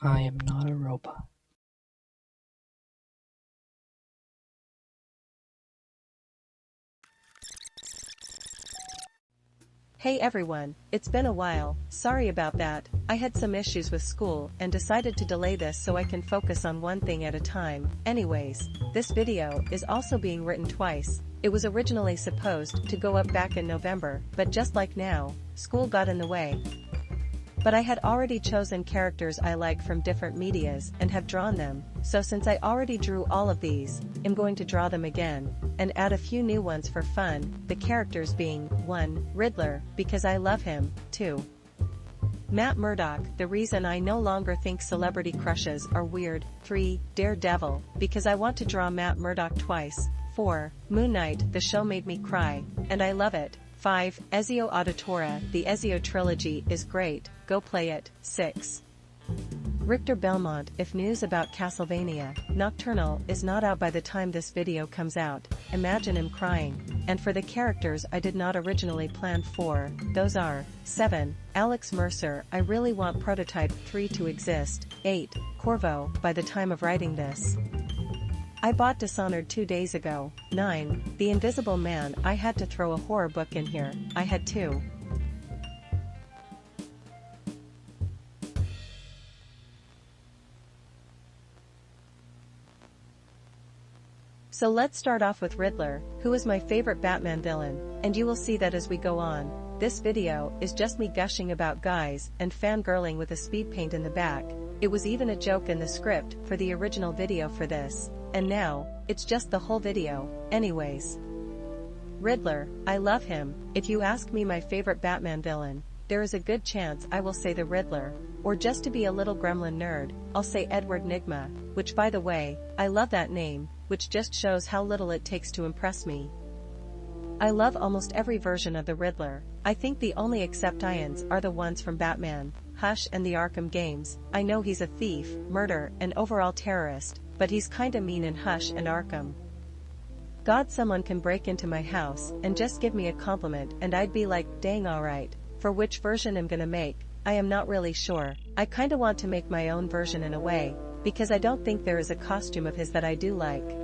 I am not a robot. Hey everyone, it's been a while, sorry about that. I had some issues with school and decided to delay this so I can focus on one thing at a time. Anyways, this video is also being written twice. It was originally supposed to go up back in November, but just like now, school got in the way. But I had already chosen characters I like from different medias and have drawn them, so since I already drew all of these, I'm going to draw them again, and add a few new ones for fun, the characters being 1. Riddler, because I love him, 2. Matt Murdock, the reason I no longer think celebrity crushes are weird, 3. Daredevil, because I want to draw Matt Murdock twice, 4. Moon Knight, the show made me cry, and I love it, 5. Ezio Auditore, the Ezio trilogy is great, go play it, 6. Richter Belmont, if news about Castlevania, Nocturnal is not out by the time this video comes out, imagine him crying, and for the characters I did not originally plan for, those are, 7. Alex Mercer, I really want Prototype 3 to exist, 8. Corvo, by the time of writing this. I bought Dishonored 2 days ago, 9. The Invisible Man, I had to throw a horror book in here, I had to. So let's start off with Riddler, who is my favorite Batman villain, and you will see that as we go on. This video is just me gushing about guys and fangirling with a speed paint in the back. It was even a joke in the script for the original video for this, and now, it's just the whole video. Anyways. Riddler, I love him. If you ask me my favorite Batman villain, there is a good chance I will say the Riddler, or just to be a little gremlin nerd, I'll say Edward Nygma, which by the way, I love that name, which just shows how little it takes to impress me. I love almost every version of the Riddler. I think the only exceptions are the ones from Batman, Hush and the Arkham games. I know he's a thief, murderer and overall terrorist, but he's kinda mean in Hush and Arkham. God, someone can break into my house and just give me a compliment and I'd be like, dang alright. For which version I'm gonna make, I am not really sure. I kinda want to make my own version in a way, because I don't think there is a costume of his that I do like.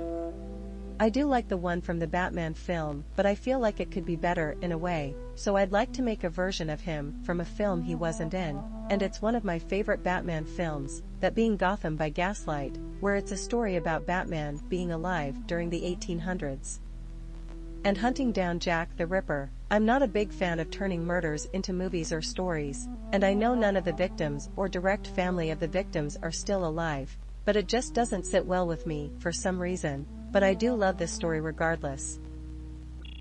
I do like the one from the Batman film, but I feel like it could be better in a way, so I'd like to make a version of him from a film he wasn't in, and it's one of my favorite Batman films, that being Gotham by Gaslight, where it's a story about Batman being alive during the 1800s. And hunting down Jack the Ripper. I'm not a big fan of turning murders into movies or stories, and I know none of the victims or direct family of the victims are still alive, but it just doesn't sit well with me for some reason, but I do love this story regardless.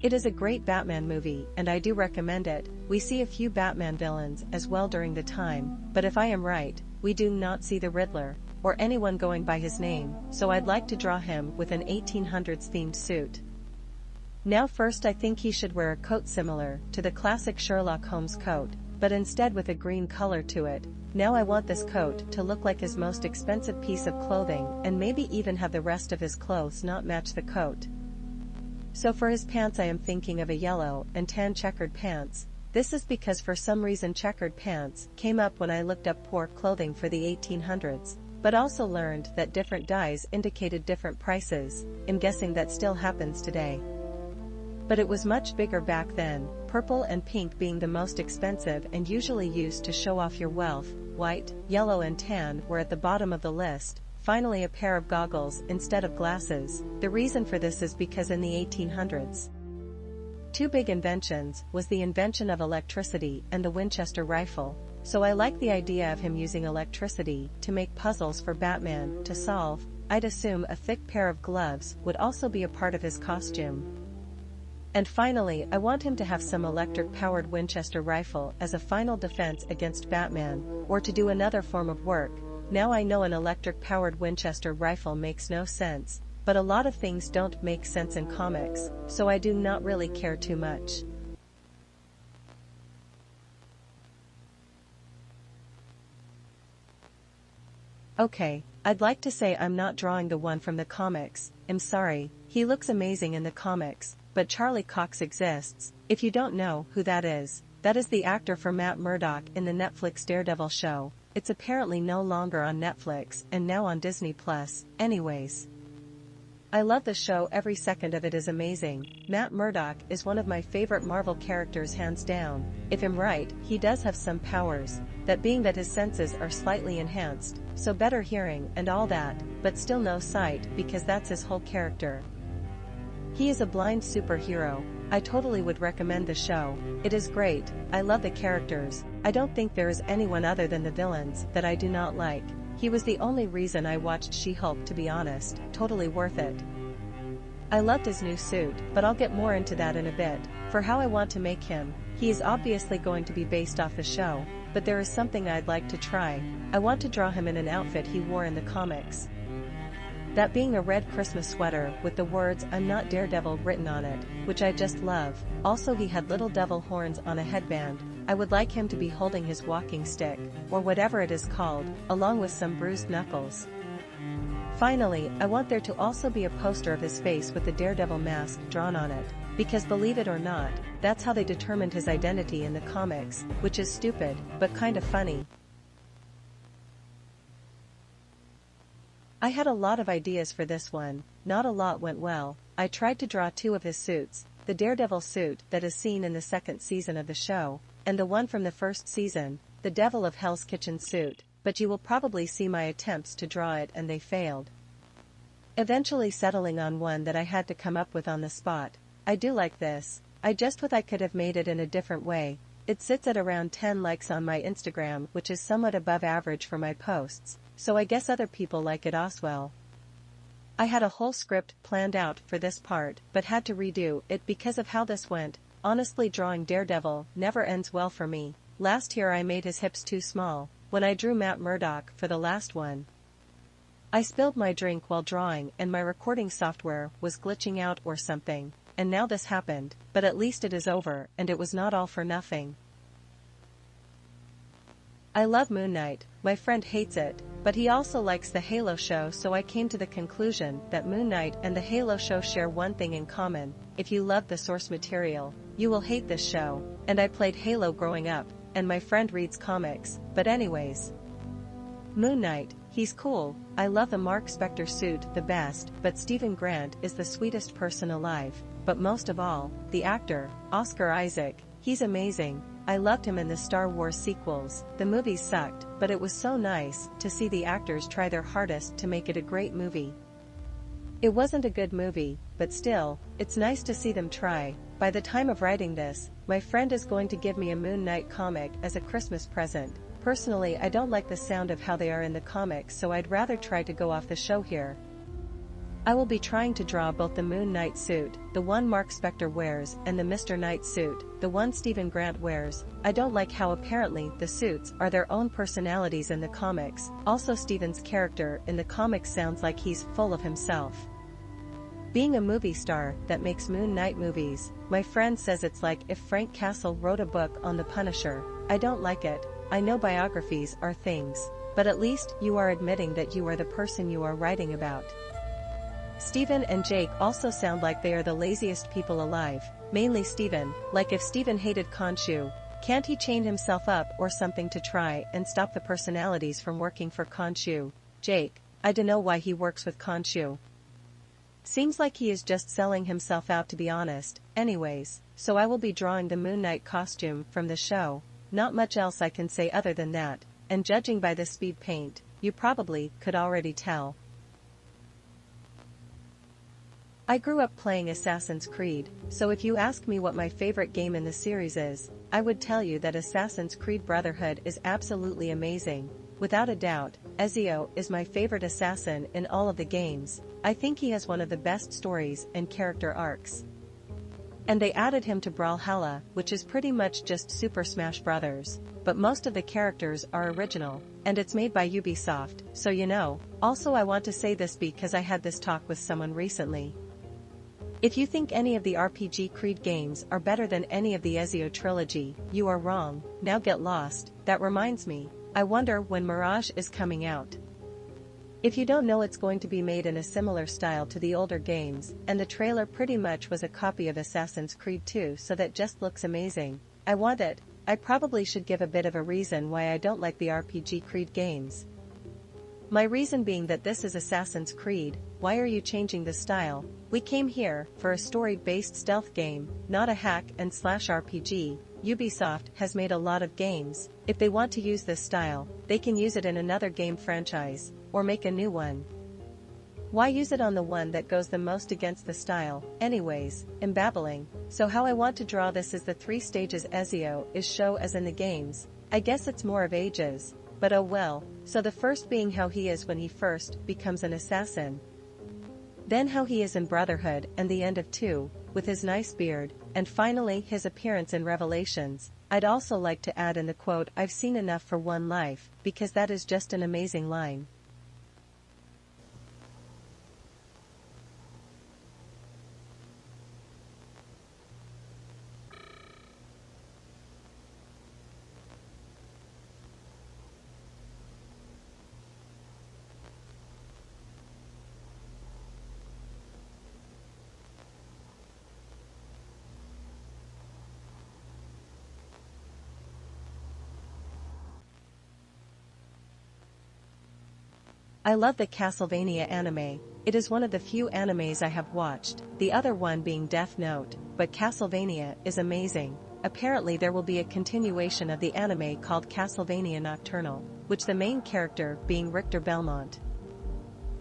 It is a great Batman movie and I do recommend it. We see a few Batman villains as well during the time, but if I am right, we do not see the Riddler, or anyone going by his name, so I'd like to draw him with an 1800s themed suit. Now first I think he should wear a coat similar to the classic Sherlock Holmes coat, but instead with a green color to it. Now I want this coat to look like his most expensive piece of clothing and maybe even have the rest of his clothes not match the coat. So for his pants I am thinking of a yellow and tan checkered pants. This is because for some reason checkered pants came up when I looked up poor clothing for the 1800s, but also learned that different dyes indicated different prices. I'm guessing that still happens today. But it was much bigger back then, purple and pink being the most expensive and usually used to show off your wealth. White, yellow and tan were at the bottom of the list. Finally a pair of goggles instead of glasses. The reason for this is because in the 1800s, two big inventions was the invention of electricity and the Winchester rifle. So I like the idea of him using electricity to make puzzles for Batman to solve. I'd assume a thick pair of gloves would also be a part of his costume. And finally, I want him to have some electric-powered Winchester rifle as a final defense against Batman, or to do another form of work. Now I know an electric-powered Winchester rifle makes no sense, but a lot of things don't make sense in comics, so I do not really care too much. Okay, I'd like to say I'm not drawing the one from the comics. I'm sorry, he looks amazing in the comics. But Charlie Cox exists. If you don't know who that is the actor for Matt Murdock in the Netflix Daredevil show. it's apparently no longer on Netflix and now on Disney+, anyways. I love the show, every second of it is amazing. Matt Murdock is one of my favorite Marvel characters hands down. If I'm right, he does have some powers, that being that his senses are slightly enhanced, so better hearing and all that, but still no sight because that's his whole character. He is a blind superhero. I totally would recommend the show. It is great. I love the characters. I don't think there is anyone other than the villains that I do not like. He was the only reason I watched She-Hulk, to be honest. Totally worth it. I loved his new suit, but I'll get more into that in a bit. For how I want to make him, he is obviously going to be based off the show, but there is something I'd like to try. I want to draw him in an outfit he wore in the comics. That being a red Christmas sweater with the words "I'm not Daredevil" written on it, which I just love. Also, he had little devil horns on a headband. I would like him to be holding his walking stick, or whatever it is called, along with some bruised knuckles. Finally, I want there to also be a poster of his face with the Daredevil mask drawn on it, because believe it or not, that's how they determined his identity in the comics, which is stupid, but kind of funny. I had a lot of ideas for this one, not a lot went well. I tried to draw two of his suits, the Daredevil suit that is seen in the second season of the show, and the one from the first season, the Devil of Hell's Kitchen suit, but you will probably see my attempts to draw it and they failed. Eventually settling on one that I had to come up with on the spot. I do like this. I just thought I could have made it in a different way. It sits at around 10 likes on my Instagram, which is somewhat above average for my posts, so I guess other people like it as well. I had a whole script planned out for this part, but had to redo it because of how this went. Honestly, drawing Daredevil never ends well for me. Last year I made his hips too small, when I drew Matt Murdock for the last one. I spilled my drink while drawing and my recording software was glitching out or something, and now this happened, but at least it is over and it was not all for nothing. I love Moon Knight. My friend hates it, but he also likes the Halo show, so I came to the conclusion that Moon Knight and the Halo show share one thing in common. If you love the source material, you will hate this show, and I played Halo growing up, and my friend reads comics, but anyways. Moon Knight, he's cool. I love the Mark Spector suit the best, but Stephen Grant is the sweetest person alive, but most of all, the actor, Oscar Isaac, he's amazing. I loved him in the Star Wars sequels. The movies sucked, but it was so nice to see the actors try their hardest to make it a great movie. It wasn't a good movie, but still, it's nice to see them try. By the time of writing this, my friend is going to give me a Moon Knight comic as a Christmas present. Personally, I don't like the sound of how they are in the comics, so I'd rather try to go off the show here. I will be trying to draw both the Moon Knight suit, the one Mark Spector wears, and the Mr. Knight suit, the one Stephen Grant wears. I don't like how apparently the suits are their own personalities in the comics. Also, Stephen's character in the comics sounds like he's full of himself. Being a movie star that makes Moon Knight movies, my friend says it's like if Frank Castle wrote a book on the Punisher. I don't like it. I know biographies are things, but at least you are admitting that you are the person you are writing about. Stephen and Jake also sound like they are the laziest people alive, mainly Stephen. Like if Stephen hated Khonshu, can't he chain himself up or something to try and stop the personalities from working for Khonshu? Jake, I dunno why he works with Khonshu. Seems like he is just selling himself out, to be honest. Anyways, so I will be drawing the Moon Knight costume from the show. Not much else I can say other than that, and judging by the speed paint, you probably could already tell. I grew up playing Assassin's Creed, so if you ask me what my favorite game in the series is, I would tell you that Assassin's Creed Brotherhood is absolutely amazing. Without a doubt, Ezio is my favorite assassin in all of the games. I think he has one of the best stories and character arcs. And they added him to Brawlhalla, which is pretty much just Super Smash Bros., but most of the characters are original, and it's made by Ubisoft, so you know. Also, I want to say this because I had this talk with someone recently. If you think any of the RPG Creed games are better than any of the Ezio trilogy, you are wrong. Now get lost. That reminds me, I wonder when Mirage is coming out. If you don't know, it's going to be made in a similar style to the older games, and the trailer pretty much was a copy of Assassin's Creed 2, so that just looks amazing. I want it. I probably should give a bit of a reason why I don't like the RPG Creed games. My reason being that this is Assassin's Creed. Why are you changing the style? We came here for a story-based stealth game, not a hack-and-slash RPG. Ubisoft has made a lot of games. If they want to use this style, they can use it in another game franchise, or make a new one. Why use it on the one that goes the most against the style? Anyways, I'm babbling. So how I want to draw this is the 3 stages Ezio is show as in the games. I guess it's more of ages. But oh well, so the first being how he is when he first becomes an assassin. Then how he is in Brotherhood and the end of 2, with his nice beard, and finally his appearance in Revelations. I'd also like to add in the quote, "I've seen enough for one life," because that is just an amazing line. I love the Castlevania anime. It is one of the few animes I have watched, the other one being Death Note, but Castlevania is amazing. Apparently there will be a continuation of the anime called Castlevania Nocturnal, which the main character being Richter Belmont,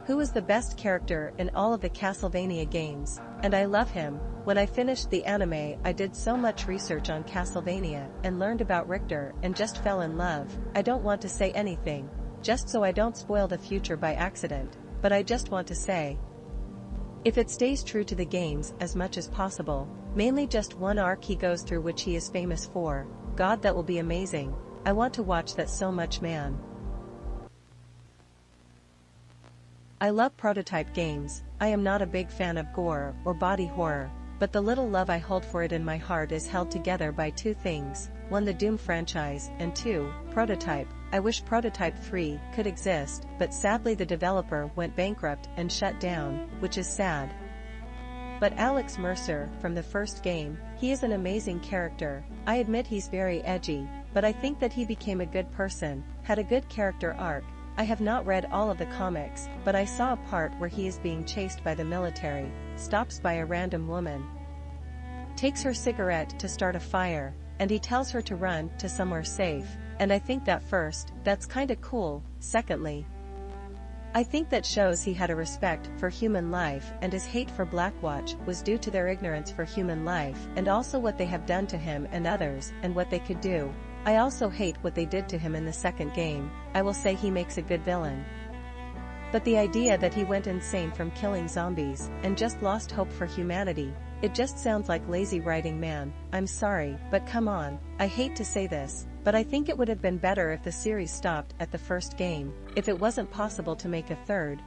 who is the best character in all of the Castlevania games, and I love him. When I finished the anime, I did so much research on Castlevania and learned about Richter and just fell in love. I don't want to say anything, just so I don't spoil the future by accident, but I just want to say, if it stays true to the games as much as possible, mainly just one arc he goes through which he is famous for, God, that will be amazing. I want to watch that so much, man. I love prototype games. I am not a big fan of gore or body horror, but the little love I hold for it in my heart is held together by 2 things, 1 the Doom franchise, and 2, Prototype. I wish Prototype 3 could exist, but sadly the developer went bankrupt and shut down, which is sad. But Alex Mercer, from the first game, he is an amazing character. I admit he's very edgy, but I think that he became a good person, had a good character arc. I have not read all of the comics, but I saw a part where he is being chased by the military, stops by a random woman, takes her cigarette to start a fire, and he tells her to run to somewhere safe. And I think that first, that's kinda cool. Secondly, I think that shows he had a respect for human life, and his hate for Blackwatch was due to their ignorance for human life and also what they have done to him and others and what they could do. I also hate what they did to him in the second game. I will say he makes a good villain. But the idea that he went insane from killing zombies and just lost hope for humanity, it just sounds like lazy writing, man. I'm sorry, but come on, I hate to say this, but I think it would have been better if the series stopped at the first game, if it wasn't possible to make a third.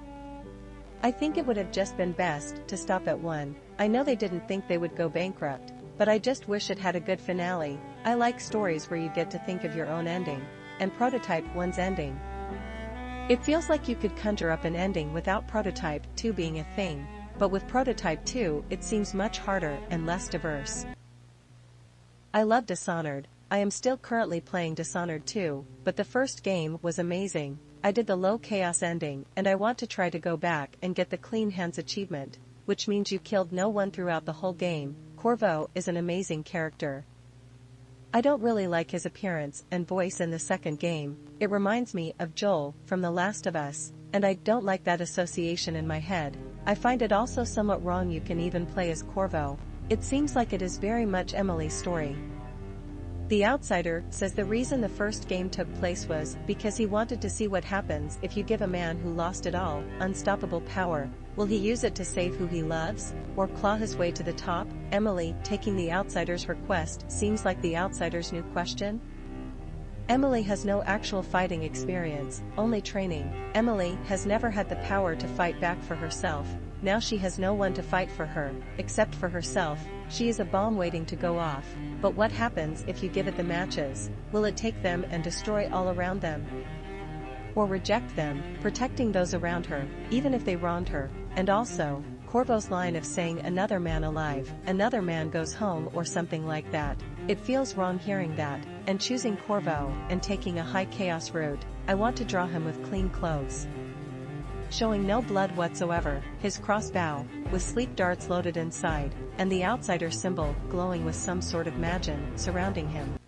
I think it would have just been best to stop at 1. I know they didn't think they would go bankrupt, but I just wish it had a good finale. I like stories where you get to think of your own ending, and Prototype 1's ending. It feels like you could conjure up an ending without Prototype 2 being a thing, but with Prototype 2 it seems much harder and less diverse. I love Dishonored. I am still currently playing Dishonored 2, but the first game was amazing. I did the low chaos ending and I want to try to go back and get the clean hands achievement, which means you killed no one throughout the whole game. Corvo is an amazing character. I don't really like his appearance and voice in the second game. It reminds me of Joel from The Last of Us, and I don't like that association in my head. I find it also somewhat wrong you can even play as Corvo. It seems like it is very much Emily's story. The Outsider says the reason the first game took place was because he wanted to see what happens if you give a man who lost it all unstoppable power. Will he use it to save who he loves, or claw his way to the top? Emily taking the Outsider's request seems like the Outsider's new question. Emily has no actual fighting experience, only training. Emily has never had the power to fight back for herself. Now she has no one to fight for her, except for herself. She is a bomb waiting to go off. But what happens if you give it the matches? Will it take them and destroy all around them? Or reject them, protecting those around her, even if they wronged her? And also, Corvo's line of saying another man alive, another man goes home or something like that. It feels wrong hearing that, and choosing Corvo, and taking a high chaos route. I want to draw him with clean clothes, showing no blood whatsoever, his crossbow, with sleep darts loaded inside, and the outsider symbol glowing with some sort of magic surrounding him.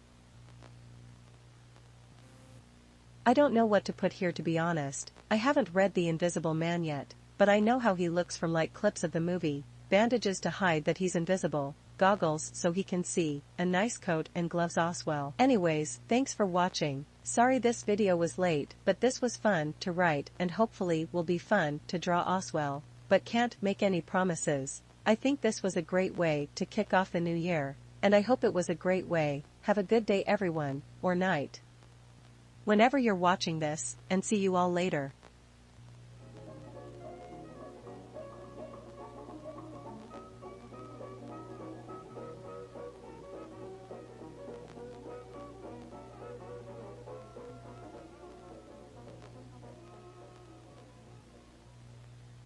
I don't know what to put here, to be honest. I haven't read The Invisible Man yet, but I know how he looks from like clips of the movie: bandages to hide that he's invisible, goggles so he can see, a nice coat and gloves. Oswell. Anyways, thanks for watching. Sorry this video was late, but this was fun to write and hopefully will be fun to draw Oswell, but can't make any promises. I think this was a great way to kick off the new year, and I hope it was a great way. Have a good day everyone, or night, whenever you're watching this, and see you all later.